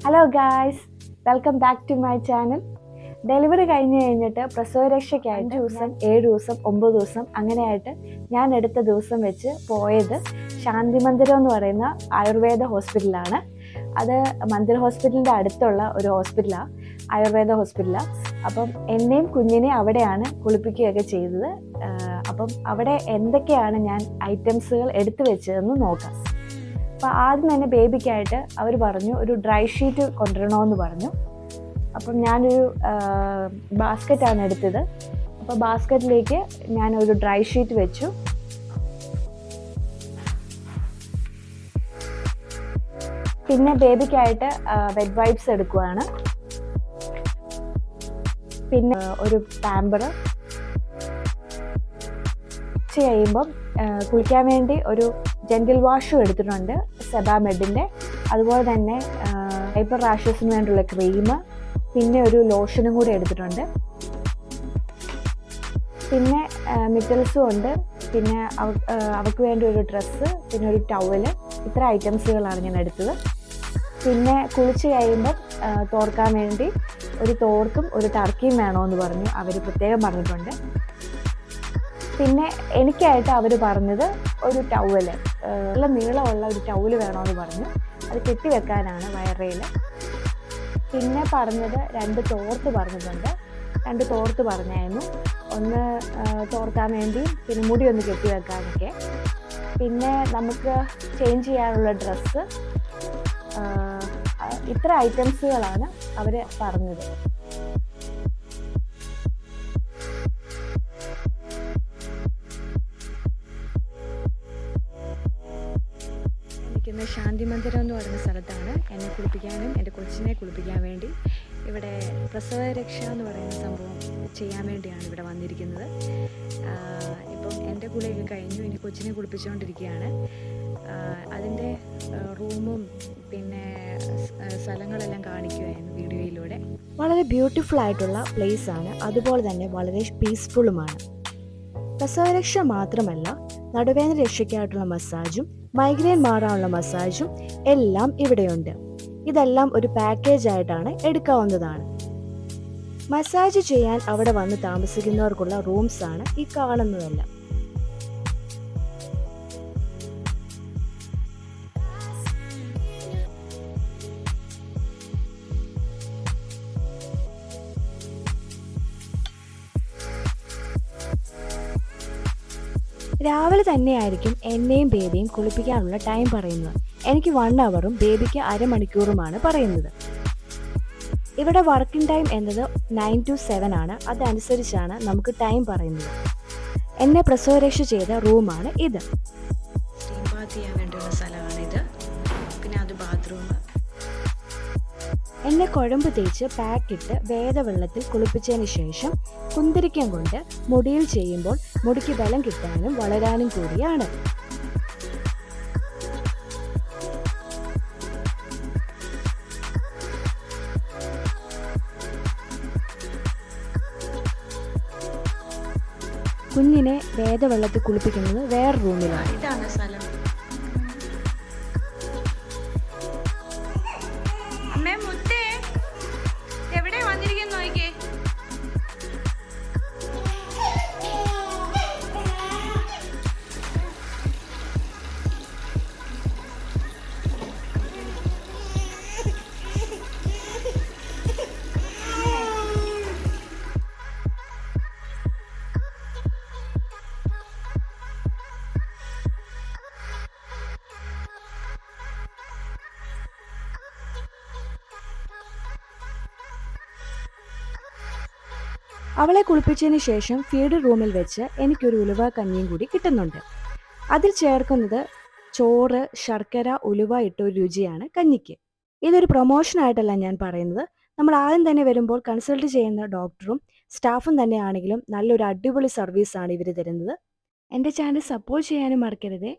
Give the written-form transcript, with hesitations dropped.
Hello guys, welcome back to my channel. Delivery കഴിഞ്ഞിട്ട് പ്രസവരക്ഷയ്ക്കായിട്ട് 5 ദിവസം, 7 ദിവസം, 9 ദിവസം അങ്ങനെയായിട്ട് ഞാൻ എടുത്ത ദിവസം വെച്ച് പോയത് ശാന്തി മന്ദിരം എന്ന് പറയുന്ന ആയുർവേദ ഹോസ്പിറ്റലാണ്. അത് മന്ദിർ ഹോസ്പിറ്റലിൻ്റെ അടുത്തുള്ള ഒരു ഹോസ്പിറ്റലാണ്, ആയുർവേദ ഹോസ്പിറ്റലാണ്. അപ്പം എന്നെയും കുഞ്ഞിനെയും അവിടെയാണ് കുളിപ്പിക്കുകയൊക്കെ ചെയ്തത്. അപ്പം അവിടെ എന്തൊക്കെയാണ് ഞാൻ ഐറ്റംസുകൾ എടുത്തു വെച്ചതെന്ന് നോക്കാം. അപ്പോൾ ആദ്യം തന്നെ ബേബിക്കായിട്ട് അവർ പറഞ്ഞു ഒരു ഡ്രൈ ഷീറ്റ് കൊണ്ടുവരണമെന്ന് പറഞ്ഞു. അപ്പം ഞാനൊരു ബാസ്ക്കറ്റാണ് എടുത്തത്. അപ്പോൾ ബാസ്ക്കറ്റിലേക്ക് ഞാനൊരു ഡ്രൈ ഷീറ്റ് വെച്ചു. പിന്നെ ബേബിക്കായിട്ട് വെറ്റ് വൈപ്സ് എടുക്കുകയാണ്. പിന്നെ ഒരു പാമ്പർ കഴിയുമ്പം കുളിക്കാൻ വേണ്ടി ഒരു ജെന്റിൽ വാഷും എടുത്തിട്ടുണ്ട്, സെബാമെഡിൻ്റെ. അതുപോലെ തന്നെ ഹൈപ്പർ റാഷസിന് വേണ്ടിയുള്ള ക്രീം, പിന്നെ ഒരു ലോഷനും കൂടി എടുത്തിട്ടുണ്ട്. പിന്നെ മിറ്റൽസും ഉണ്ട്, പിന്നെ അവൾക്ക് വേണ്ടി ഒരു ഡ്രസ്സ്, പിന്നെ ഒരു ടവല്. ഇത്ര ഐറ്റംസുകളാണ് ഞാൻ എടുത്തത്. പിന്നെ കുളിച്ച് കഴിയുമ്പം തോർക്കാൻ വേണ്ടി ഒരു തോർത്തും ഒരു ടർക്കിയും വേണമെന്ന് പറഞ്ഞു, അവർ പ്രത്യേകം പറഞ്ഞിട്ടുണ്ട്. പിന്നെ എനിക്കായിട്ട് അവർ പറഞ്ഞത് ഒരു ടവല്, നല്ല നീളമുള്ള ഒരു ടവല് വേണമെന്ന് പറഞ്ഞു. അത് കെട്ടിവെക്കാനാണ് വയറയിൽ. പിന്നെ പറഞ്ഞത് 2 തോർത്ത് പറഞ്ഞിട്ടുണ്ട്. 2 തോർത്ത് പറഞ്ഞായിരുന്നു, ഒന്ന് തോർക്കാൻ വേണ്ടി, പിന്നെ മുടി ഒന്ന് കെട്ടിവെക്കാനൊക്കെ. പിന്നെ നമുക്ക് ചേഞ്ച് ചെയ്യാനുള്ള ഡ്രസ്സ്. ഇത്ര ഐറ്റംസുകളാണ് അവർ പറഞ്ഞത്. ശാന്തി മന്ദിരം എന്ന് പറയുന്ന സ്ഥലത്താണ് എന്നെ കുളിപ്പിക്കാനും എൻ്റെ കൊച്ചിനെ കുളിപ്പിക്കാൻ വേണ്ടി ഇവിടെ പ്രസവരക്ഷ എന്ന് പറയുന്ന സംഭവം ചെയ്യാൻ വേണ്ടിയാണ് ഇവിടെ വന്നിരിക്കുന്നത്. ഇപ്പം എൻ്റെ കുളിയൊക്കെ കഴിഞ്ഞു, ഇനി കൊച്ചിനെ കുളിപ്പിച്ചുകൊണ്ടിരിക്കുകയാണ്. അതിൻ്റെ റൂമും പിന്നെ സ്ഥലങ്ങളെല്ലാം കാണിക്കുമായിരുന്നു വീഡിയോയിലൂടെ. വളരെ ബ്യൂട്ടിഫുൾ ആയിട്ടുള്ള പ്ലേസ് ആണ്, അതുപോലെ തന്നെ വളരെ പീസ്ഫുള്ളുമാണ്. പ്രസവരക്ഷ മാത്രമല്ല, നടുവേദന രക്ഷയ്ക്കായിട്ടുള്ള മസാജും മൈഗ്രെയിൻ മാറാനുള്ള മസാജും എല്ലാം ഇവിടെയുണ്ട്. ഇതെല്ലാം ഒരു പാക്കേജ് ആയിട്ടാണ് എടുക്കാവുന്നതാണ്. മസാജ് ചെയ്യാൻ അവിടെ വന്ന് താമസിക്കുന്നവർക്കുള്ള റൂംസ് ആണ് ഈ കാണുന്നതെല്ലാം. രാവിലെ തന്നെയായിരിക്കും എന്നെയും ബേബിയും കുളിപ്പിക്കാനുള്ള ടൈം പറയുന്നത്. എനിക്ക് 1 അവറും ബേബിക്ക് അരമണിക്കൂറുമാണ് പറയുന്നത്. ഇവിടെ വർക്കിംഗ് ടൈം എന്നത് 9 to 7 ആണ്. അതനുസരിച്ചാണ് നമുക്ക് ടൈം പറയുന്നത്. എന്നെ പ്രസവരക്ഷ ചെയ്ത റൂമാണ് ഇത്. സ്റ്റീം ബാത്ത് ചെയ്യാൻ വേണ്ടിയുള്ള സ്ഥലമാണ് ഇത്. പിന്നെ അത് ബാത്റൂം. എന്നെ കുഴമ്പ് തേച്ച് പാക്കിട്ട് വേദവെള്ളത്തിൽ കുളിപ്പിച്ചതിന് ശേഷം കുന്തിരിക്കം കൊണ്ട് മുടിയിൽ ചെയ്യുമ്പോൾ മുടിക്ക് ബലം കിട്ടാനും വളരാനും കൂടിയാണ്. കുഞ്ഞിനെ വേദവെള്ളത്തിൽ കുളിപ്പിക്കുന്നത് വേറെ റൂമിലാണ്. ഇതാണ് സ്ഥലം. അവളെ കുളിപ്പിച്ചതിന് ശേഷം ഫീഡ് റൂമിൽ വെച്ച് എനിക്കൊരു ഉലുവ കഞ്ഞിയും കൂടി കിട്ടുന്നുണ്ട്. അതിൽ ചേർക്കുന്നത് ചോറ്, ശർക്കര, ഉലുവ ഇട്ട ഒരു രുചിയാണ് കഞ്ഞിക്ക്. ഇതൊരു പ്രൊമോഷനായിട്ടല്ല ഞാൻ പറയുന്നത്. നമ്മൾ ആദ്യം തന്നെ വരുമ്പോൾ കൺസൾട്ട് ചെയ്യുന്ന ഡോക്ടറും സ്റ്റാഫും തന്നെയാണെങ്കിലും നല്ലൊരു അടിപൊളി സർവീസാണ് ഇവർ തരുന്നത്. എൻ്റെ ചാനൽ സപ്പോർട്ട് ചെയ്യാനും മറക്കരുതേ.